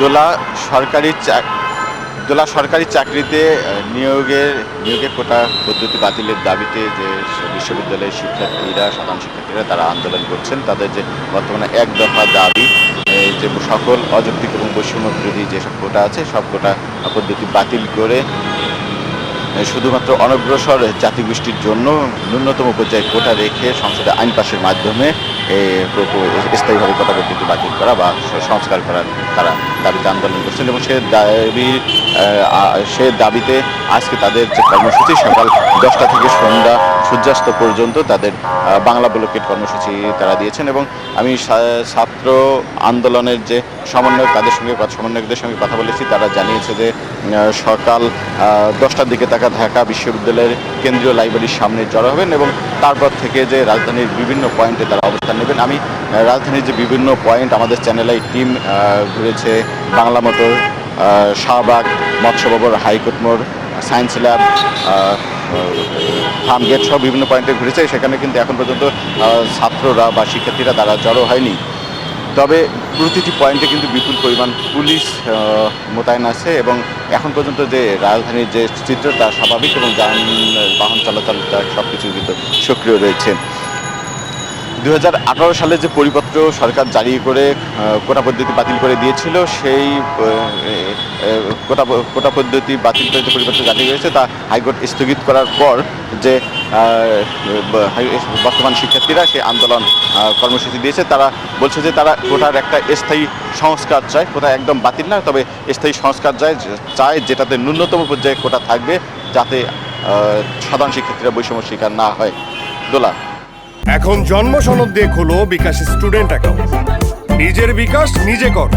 দোলা সরকারি চাকরিতে নিয়োগের কোটা পদ্ধতি বাতিলের দাবিতে যে বিশ্ববিদ্যালয়ের সাধারণ শিক্ষার্থীরা তারা আন্দোলন করছেন, তাদের যে বর্তমানে এক দফা দাবি, যে সকল অযৌক্তিক এবং বৈষম্য বিরোধী যেসব কোটা আছে সব কোটা পদ্ধতি বাতিল করে শুধুমাত্র অনগ্রসর জাতিগোষ্ঠীর জন্য ন্যূনতম পর্যায়ে কোটা রেখে সংসদে আইন পাশের মাধ্যমে স্থায়ীভাবে কোটা পদ্ধতি বাতিল করা বা সংস্কার করার তারা দাবিতে আন্দোলন করছেন। এবং সে দাবিতে আজকে তাদের যে কর্মসূচি সকাল 10টা থেকে সন্ধ্যা সূর্যাস্ত পর্যন্ত তাদের বাংলা ব্লকেট কর্মসূচি তারা দিয়েছেন। এবং আমি ছাত্র আন্দোলনের যে সমন্বয়কদের সঙ্গে কথা বলেছি, তারা জানিয়েছে যে সকাল 10টার দিকে ঢাকা বিশ্ববিদ্যালয়ের কেন্দ্রীয় লাইব্রেরির সামনে জড়ো হবেন এবং তারপর থেকে যে রাজধানীর বিভিন্ন পয়েন্টে তারা অবস্থান নেবেন। আমি রাজধানীর যে বিভিন্ন পয়েন্ট আমাদের চ্যানেলে টিম ঘুরেছে, বাংলা মোটর, শাহবাগ, মৎস্য ভবন, হাইকোর্ট মোড়, সায়েন্স ল্যাব, ফার্মগেট সহ বিভিন্ন পয়েন্টে ঘুরেছে। সেখানে কিন্তু এখন পর্যন্ত ছাত্ররা বা শিক্ষার্থীরা তারা জড়ো হয়নি। তবে প্রতিটি পয়েন্টে কিন্তু বিপুল পরিমাণ পুলিশ মোতায়েন আছে এবং এখন পর্যন্ত যে রাজধানীর যে চিত্র তা স্বাভাবিক এবং যানবাহন চলাচল সব কিছু কিন্তু সক্রিয় রয়েছে। 2018 সালে যে পরিপত্র সরকার জারি করে কোটা পদ্ধতি বাতিল করে দিয়েছিল, সেই কোটা পদ্ধতি বাতিল করে যে পরিপত্র জারি হয়েছে তা হাইকোর্ট স্থগিত করার পর যে বর্তমান শিক্ষার্থীরা সেই আন্দোলন কর্মসূচি দিয়েছে। তারা বলছে যে তারা কোটার একটা স্থায়ী সংস্কার চায়, কোটা একদম বাতিল না, তবে স্থায়ী সংস্কার চায় যেটাতে ন্যূনতম পর্যায়ে কোটা থাকবে, যাতে সাধারণ শিক্ষার্থীরা বৈষম্য শিকার না হয়। দোলা, এখন জন্ম সনদ দিয়ে খোলো বিকাশ স্টুডেন্ট অ্যাকাউন্ট। নিজের বিকাশ নিজে কর।